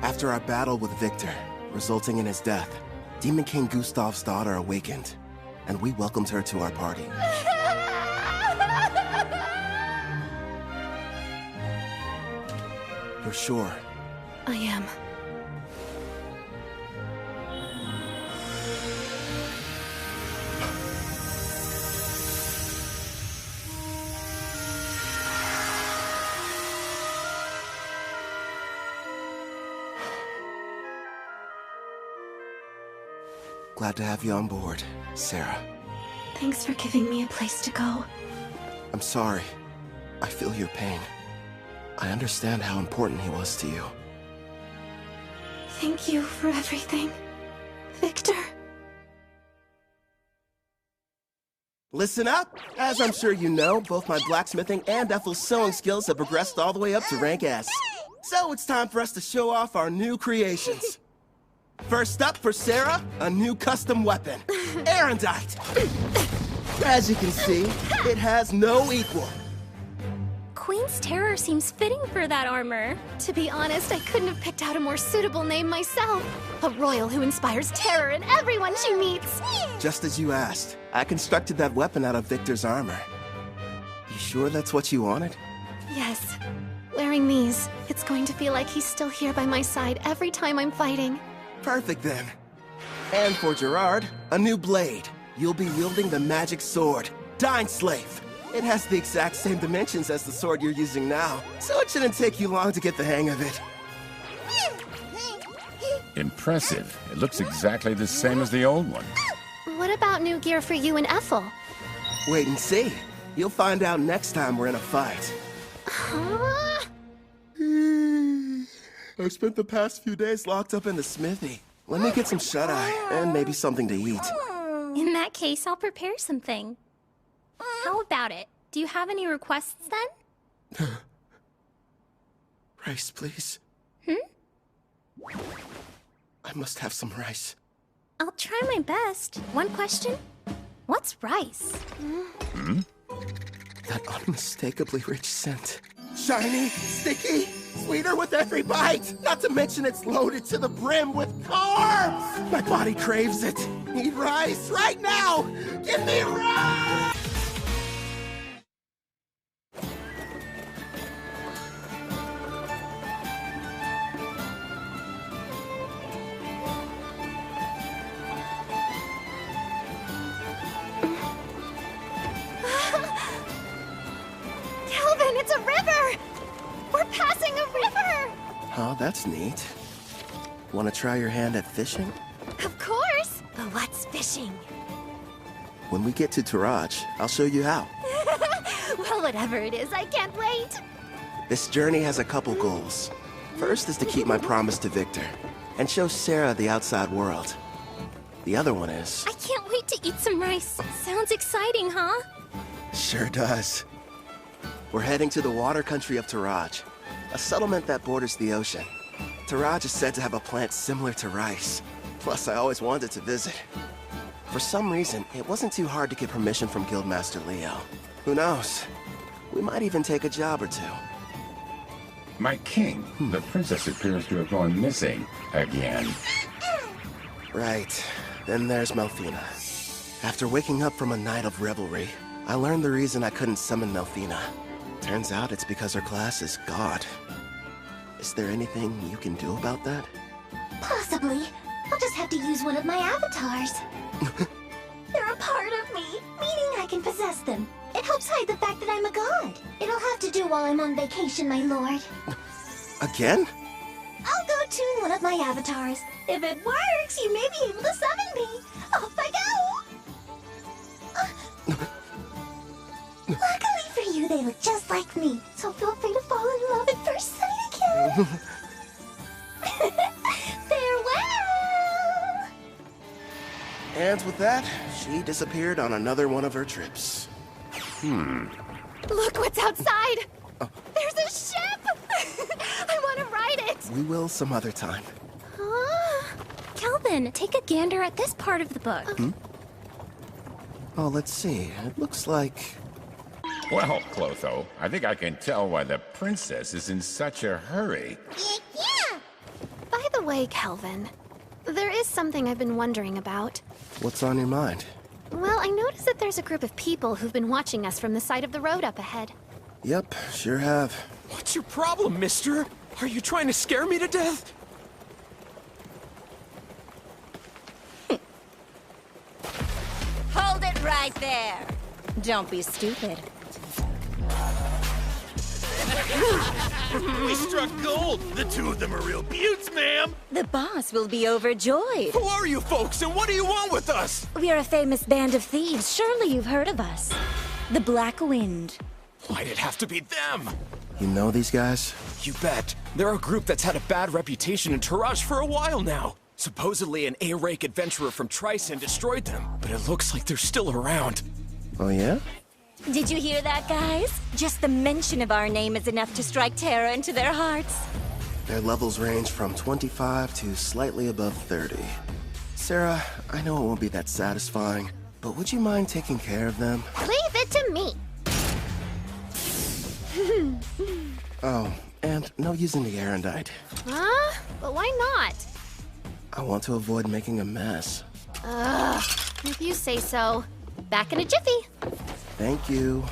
After our battle with Victor, resulting in his death, Demon King Gustav's daughter awakened, and we welcomed her to our party. You're sure? I am. Glad to have you on board, Sarah. Thanks for giving me a place to go. I'm sorry. I feel your pain. I understand how important he was to you. Thank you for everything, Victor. Listen up! As I'm sure you know, both my blacksmithing and Ethel's sewing skills have progressed all the way up to rank S. So it's time for us to show off our new creations. First up for Sarah, a new custom weapon, Erendite. As you can see, it has no equal. Queen's Terror seems fitting for that armor. To be honest, I couldn't have picked out a more suitable name myself. A royal who inspires terror in everyone she meets. Just as you asked, I constructed that weapon out of Victor's armor. You sure that's what you wanted? Yes. Wearing these, it's going to feel like he's still here by my side every time I'm fighting. Perfect then. And for Gerard, a new blade. You'll be wielding the magic sword, Dyneslave. It has the exact same dimensions as the sword you're using now, so it shouldn't take you long to get the hang of it. Impressive. It looks exactly the same as the old one. What about new gear for you and Ethel? Wait and see. You'll find out next time we're in a fight. Huh? I've spent the past few days locked up in the smithy. Let me get some shut-eye, and maybe something to eat. In that case, I'll prepare something. How about it? Do you have any requests then? Rice, please. I must have some rice. I'll try my best. One question? What's rice? That unmistakably rich scent. Shiny, sticky, sweeter with every bite. Not to mention it's loaded to the brim with carbs. My body craves it. Need rice right now. Give me rice! Calvin, it's a river! We're passing a river! Oh, that's neat. Want to try your hand at fishing? Of course! But what's fishing? When we get to Taraj, I'll show you how. Well, whatever it is, I can't wait! This journey has a couple goals. First is to keep my promise to Victor, and show Sarah the outside world. The other one is... I can't wait to eat some rice. Sounds exciting, huh? Sure does. We're heading to the water country of Taraj, a settlement that borders the ocean. Taraj is said to have a plant similar to rice. Plus, I always wanted to visit. For some reason, it wasn't too hard to get permission from Guildmaster Leo. Who knows? We might even take a job or two. My king, the princess appears to have gone missing again. Right. Then there's Melfina. After waking up from a night of revelry, I learned the reason I couldn't summon Melfina. Turns out it's because her class is God. Is there anything you can do about that? Possibly. I'll just have to use one of my avatars. They're a part of me, meaning I can possess them. It helps hide the fact that I'm a god. It'll have to do while I'm on vacation, my lord. Again? I'll go tune one of my avatars. If it works, you may be able to summon me. Off I go! Luckily for you, they look just like me, so feel free to fall in love at first sight again. Farewell! And with that, she disappeared on another one of her trips. Look what's outside! There's a ship! I want to ride it! We will some other time. Calvin, take a gander at this part of the book. Oh, let's see. It looks like... Well, Clotho, I think I can tell why the princess is in such a hurry. Yeah! Bye, way, Kelvin, there is something I've been wondering about. What's on your mind? Well, I noticed that there's a group of people who've been watching us from the side of the road up ahead. Yep, sure have. What's your problem, mister? Are you trying to scare me to death? Hold it right there. Don't be stupid. We struck gold! The two of them are real beauts, ma'am! The boss will be overjoyed. Who are you folks, and what do you want with us? We're a famous band of thieves. Surely you've heard of us. The Black Wind. Why'd it have to be them? You know these guys? You bet. They're a group that's had a bad reputation in Taraj for a while now. Supposedly an A-rank adventurer from Tryson destroyed them, but it looks like they're still around. Oh yeah? Did you hear that, guys? Just the mention of our name is enough to strike terror into their hearts. Their levels range from 25 to slightly above 30. Sarah, I know it won't be that satisfying, but would you mind taking care of them? Leave it to me! Oh, and no using the Erendite. Huh? But why not? I want to avoid making a mess. Ugh, if you say so. Back in a jiffy. Thank you.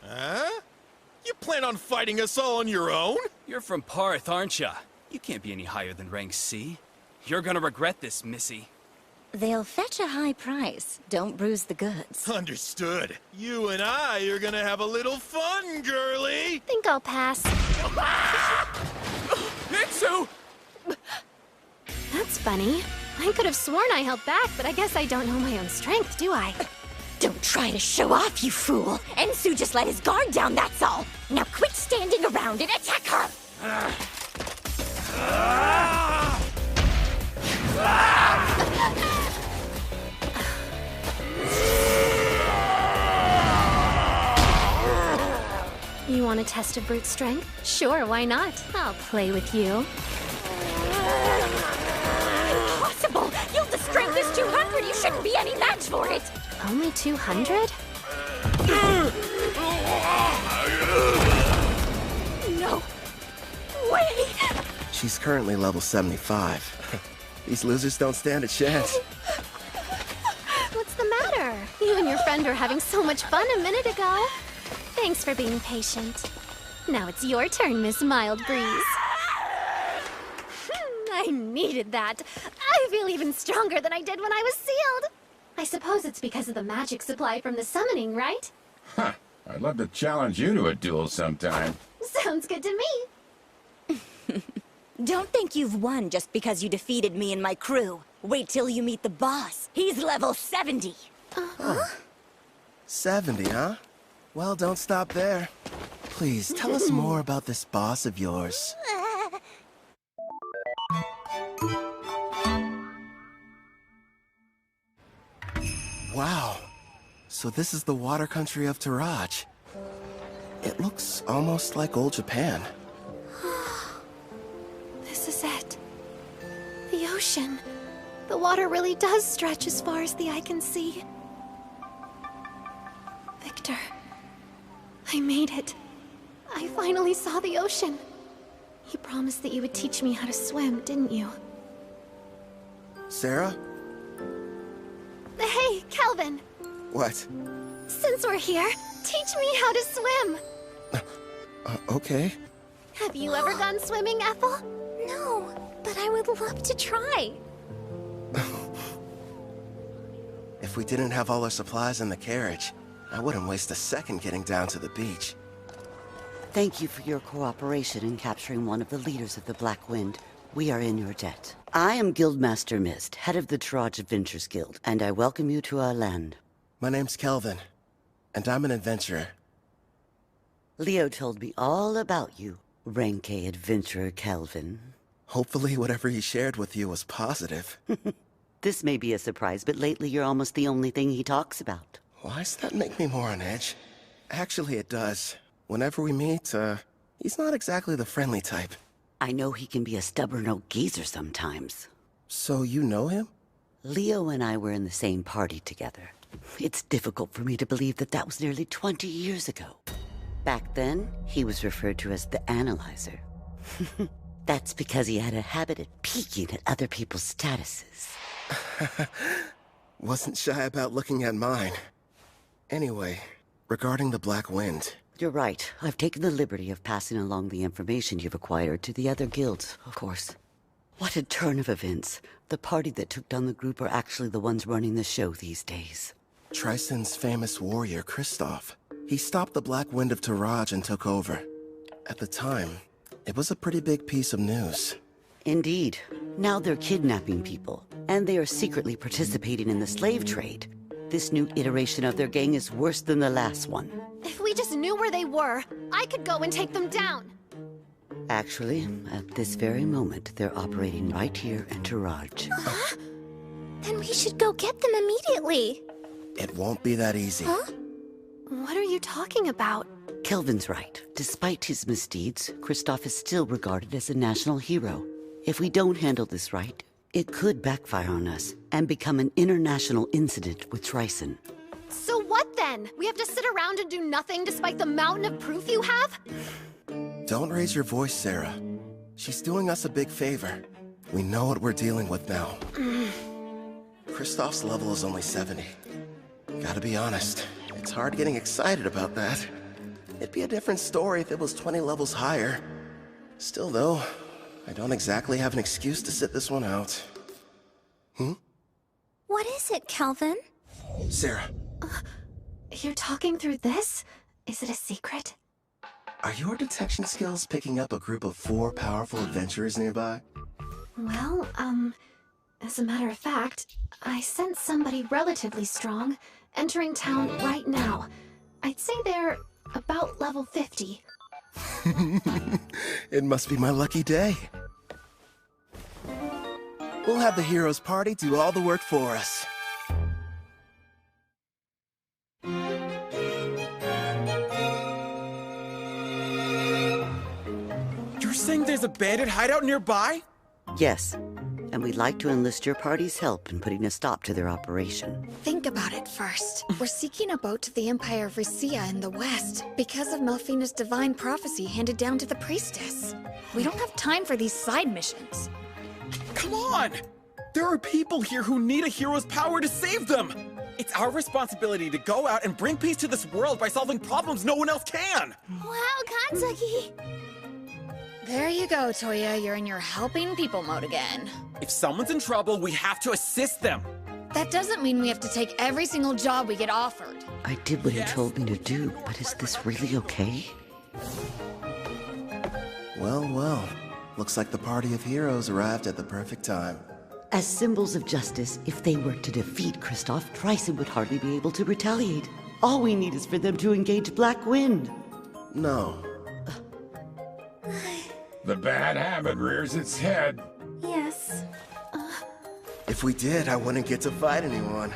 Huh? You plan on fighting us all on your own? You're from Parth, aren't ya? You can't be any higher than rank C. You're gonna regret this, Missy. They'll fetch a high price. Don't bruise the goods. Understood. You and I are gonna have a little fun, girlie! Think I'll pass. Mitsu! That's funny. I could have sworn I held back, but I guess I don't know my own strength, do I? Don't try to show off, you fool! Ensu just let his guard down, that's all! Now quit standing around and attack her! You want a test of brute strength? Sure, why not? I'll play with you. Impossible! You'll strength is 200! You shouldn't be any match for it! Only 200? No way! She's currently level 75. These losers don't stand a chance. What's the matter? You and your friend were having so much fun a minute ago. Thanks for being patient. Now it's your turn, Miss Mild Breeze. I needed that. I feel even stronger than I did when I was sealed. I suppose it's because of the magic supply from the summoning, right? Huh. I'd love to challenge you to a duel sometime. Sounds good to me. Don't think you've won just because you defeated me and my crew. Wait till you meet the boss. He's level 70. 70, huh? Well, don't stop there. Please, tell us more about this boss of yours. Wow. So this is the water country of Taraj. It looks almost like old Japan. This is it. The ocean. The water really does stretch as far as the eye can see. Victor, I made it. I finally saw the ocean. You promised that you would teach me how to swim, didn't you? Sarah? Hey, Calvin. What? Since we're here, teach me how to swim. Okay. Have you ever gone swimming, Ethel? No, but I would love to try. If we didn't have all our supplies in the carriage, I wouldn't waste a second getting down to the beach. Thank you for your cooperation in capturing one of the leaders of the Black Wind. We are in your debt. I am Guildmaster Mist, head of the Taraj Adventures Guild, and I welcome you to our land. My name's Kelvin, and I'm an adventurer. Leo told me all about you, Rank A adventurer Kelvin. Hopefully whatever he shared with you was positive. This may be a surprise, but lately you're almost the only thing he talks about. Why does that make me more on edge? Actually, it does. Whenever we meet, he's not exactly the friendly type. I know he can be a stubborn old geezer sometimes. So you know him? Leo and I were in the same party together. It's difficult for me to believe that that was nearly 20 years ago. Back then, he was referred to as the Analyzer. That's because he had a habit of peeking at other people's statuses. Wasn't shy about looking at mine. Anyway, regarding the Black Wind. You're right. I've taken the liberty of passing along the information you've acquired to the other guilds, of course. What a turn of events. The party that took down the group are actually the ones running the show these days. Tryson's famous warrior, Kristoff. He stopped the Black Wind of Taraj and took over. At the time, it was a pretty big piece of news. Indeed. Now they're kidnapping people, and they are secretly participating in the slave trade. This new iteration of their gang is worse than the last one. If we just knew where they were, I could go and take them down. Actually, at this very moment, they're operating right here in Taraj. Then we should go get them immediately. It won't be that easy. Huh? What are you talking about? Kelvin's right. Despite his misdeeds, Kristoff is still regarded as a national hero. If we don't handle this right, it could backfire on us and become an international incident with Tryson. So what then? We have to sit around and do nothing despite the mountain of proof you have? Don't raise your voice, Sarah. She's doing us a big favor. We know what we're dealing with now. Kristoff's level is only 70. Gotta be honest, it's hard getting excited about that. It'd be a different story if it was 20 levels higher. Still though, I don't exactly have an excuse to sit this one out. What is it, Kelvin? Sarah. You're talking through this? Is it a secret? Are your detection skills picking up a group of 4 powerful adventurers nearby? Well, as a matter of fact, I sense somebody relatively strong entering town right now. I'd say they're about level 50. It must be my lucky day. We'll have the heroes party do all the work for us. You're saying there's a bandit hideout nearby? Yes, and we'd like to enlist your party's help in putting a stop to their operation. Think about it first. We're seeking a boat to the Empire of Rhyssia in the west because of Melfina's divine prophecy handed down to the priestess. We don't have time for these side missions. Come on! There are people here who need a hero's power to save them! It's our responsibility to go out and bring peace to this world by solving problems no one else can! Wow, Katsuki! There you go, Toya. You're in your helping people mode again. If someone's in trouble, we have to assist them! That doesn't mean we have to take every single job we get offered. I did what he told me to do, but is this really okay? Well, well. Looks like the party of heroes arrived at the perfect time. As symbols of justice, if they were to defeat Kristoff, Tryson would hardly be able to retaliate. All we need is for them to engage Black Wind. No. The bad habit rears its head. Yes. If we did, I wouldn't get to fight anyone.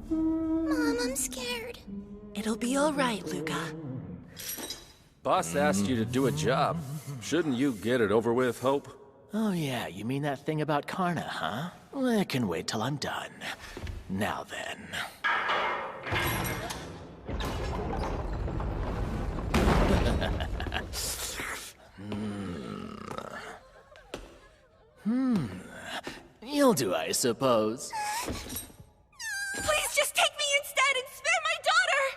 Mom, I'm scared. It'll be all right, Luca. Boss asked you to do a job. Shouldn't you get it over with, Hope? Oh yeah, you mean that thing about Karna, huh? Well, I can wait till I'm done. Now then. You'll do, I suppose. Please just take me instead and spare my daughter!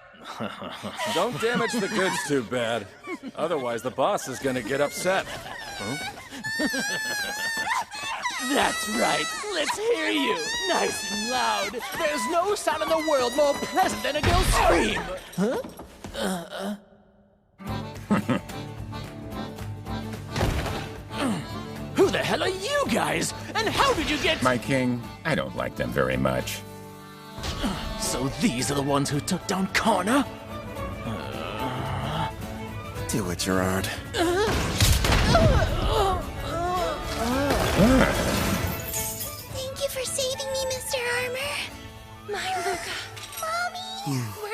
Don't damage the goods too bad. Otherwise, the boss is gonna get upset. That's right. Let's hear you. Nice and loud. There's no sound in the world more pleasant than a girl's scream. Huh? Who the hell are you guys? And how did you get... My king, I don't like them very much. So these are the ones who took down Karna? Do it, Gerard. Thank you for saving me, Mr. Armor. My Luca. Mommy, where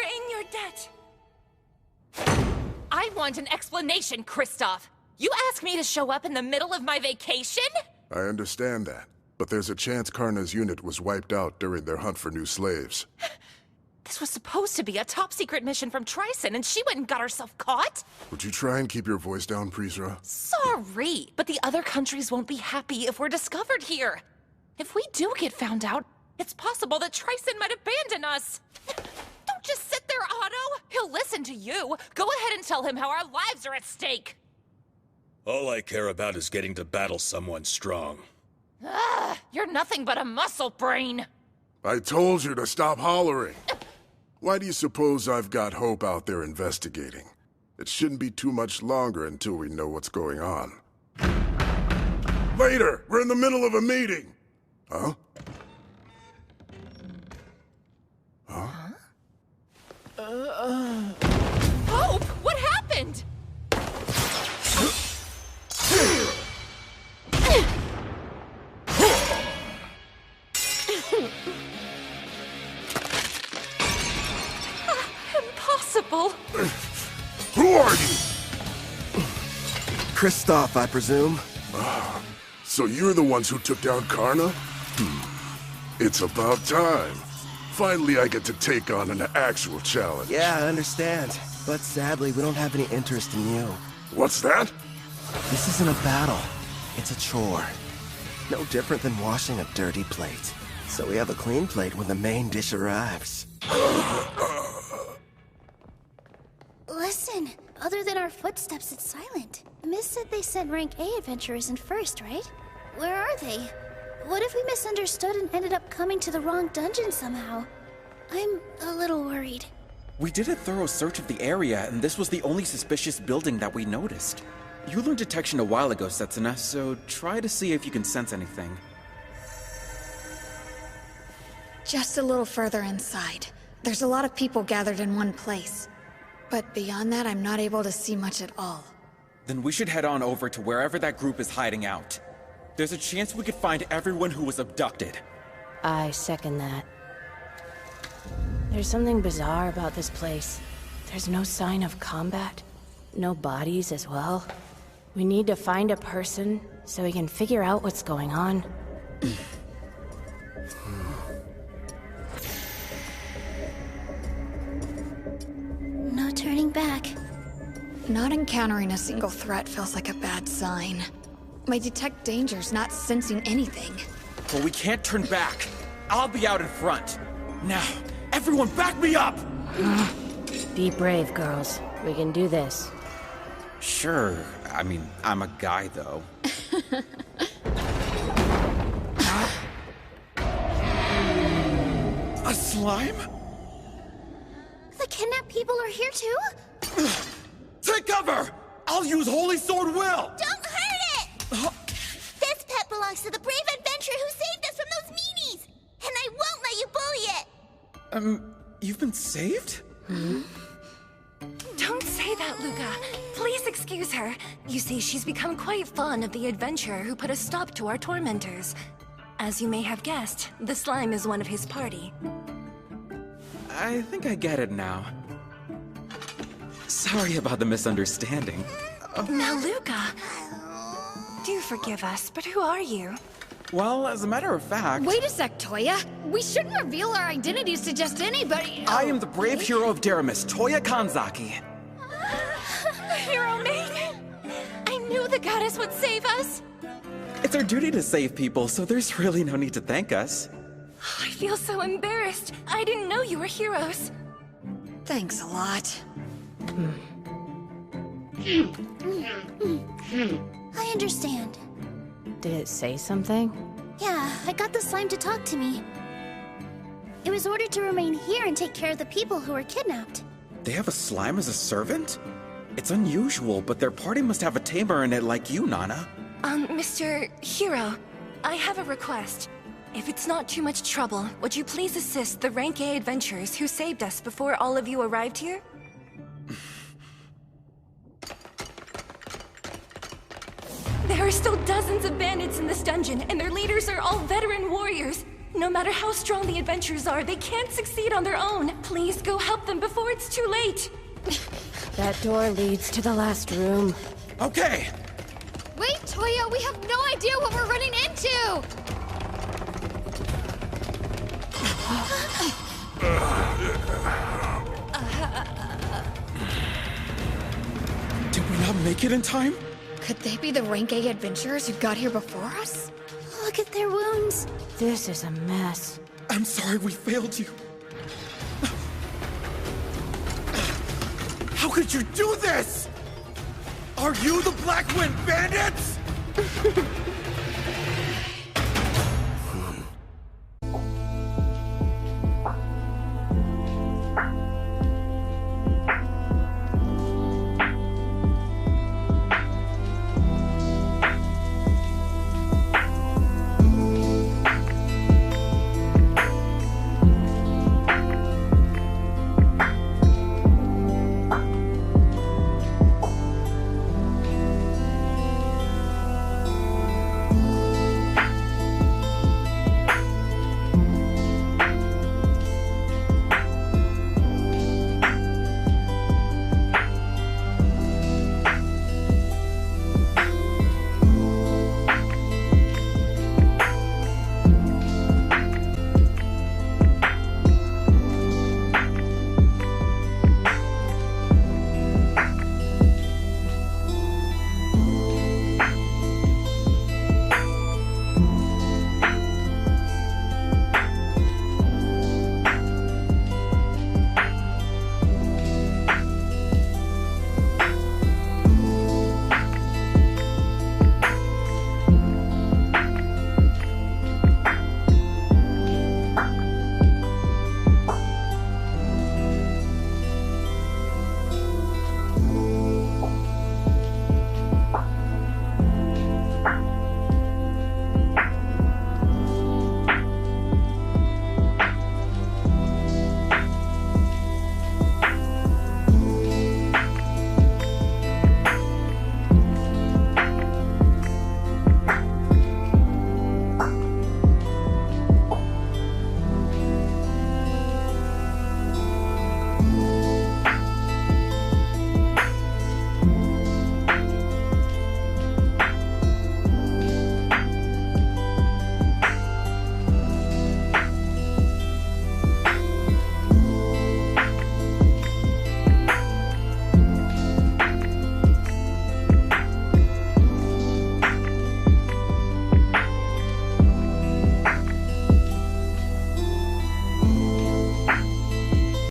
want an explanation, Kristoff. You asked me to show up in the middle of my vacation? I understand that, but there's a chance Karna's unit was wiped out during their hunt for new slaves. This was supposed to be a top-secret mission from Tryson, and she went and got herself caught? Would you try and keep your voice down, Prisra? Sorry, but the other countries won't be happy if we're discovered here. If we do get found out, it's possible that Tryson might abandon us. Don't just sit there, Otto. He'll listen to you. Go ahead and tell him how our lives are at stake. All I care about is getting to battle someone strong. You're nothing but a muscle brain. I told you to stop hollering. Why do you suppose I've got Hope out there investigating? It shouldn't be too much longer until we know what's going on. Later! We're in the middle of a meeting! Huh? Huh? Hope! What happened? Impossible! Who are you? Kristoff, I presume. So you're the ones who took down Karna? It's about time. Finally, I get to take on an actual challenge. Yeah, I understand. But sadly, we don't have any interest in you. What's that? This isn't a battle. It's a chore. No different than washing a dirty plate. So we have a clean plate when the main dish arrives. Listen, other than our footsteps, it's silent. Miss said they sent rank A adventurers in first, right? Where are they? What if we misunderstood and ended up coming to the wrong dungeon somehow? I'm a little worried. We did a thorough search of the area, and this was the only suspicious building that we noticed. You learned detection a while ago, Setsuna, so try to see if you can sense anything. Just a little further inside. There's a lot of people gathered in one place. But beyond that, I'm not able to see much at all. Then we should head on over to wherever that group is hiding out. There's a chance we could find everyone who was abducted. I second that. There's something bizarre about this place. There's no sign of combat. No bodies as well. We need to find a person so we can figure out what's going on. No turning back. Not encountering a single threat feels like a bad sign. My detect danger's not sensing anything. But we can't turn back. I'll be out in front. Now, everyone back me up! Be brave, girls. We can do this. Sure. I mean, I'm a guy, though. A slime? The kidnapped people are here too? Take cover! I'll use Holy Sword Will! Don't hurt it! This pet belongs to the brave adventurer who saved us from those meanies! And I won't let you bully it! You've been saved? Don't say that, Luca. Please excuse her. You see, she's become quite fond of the adventurer who put a stop to our tormentors. As you may have guessed, the slime is one of his party. I think I get it now. Sorry about the misunderstanding. Now, Luca, do forgive us, but who are you? Well, as a matter of fact... Wait a sec, Toya. We shouldn't reveal our identities to just anybody. I am the brave hero of Deramis, Toya Kanzaki. Hero maiden! I knew the goddess would save us! It's our duty to save people, so there's really no need to thank us. I feel so embarrassed. I didn't know you were heroes. Thanks a lot. I understand. Did it say something? Yeah, I got the slime to talk to me. It was ordered to remain here and take care of the people who were kidnapped. They have a slime as a servant? It's unusual, but their party must have a tamer in it like you, Nana. Mr. Hero, I have a request. If it's not too much trouble, would you please assist the Rank A adventurers who saved us before all of you arrived here? There are still dozens of bandits in this dungeon, and their leaders are all veteran warriors. No matter how strong the adventurers are, they can't succeed on their own. Please go help them before it's too late. That door leads to the last room. Okay! Wait, Toya, we have no idea what we're running into! Did we not make it in time? Could they be the Rank A adventurers who got here before us? Look at their wounds. This is a mess. I'm sorry we failed you. How could you do this? Are you the Black Wind Bandits?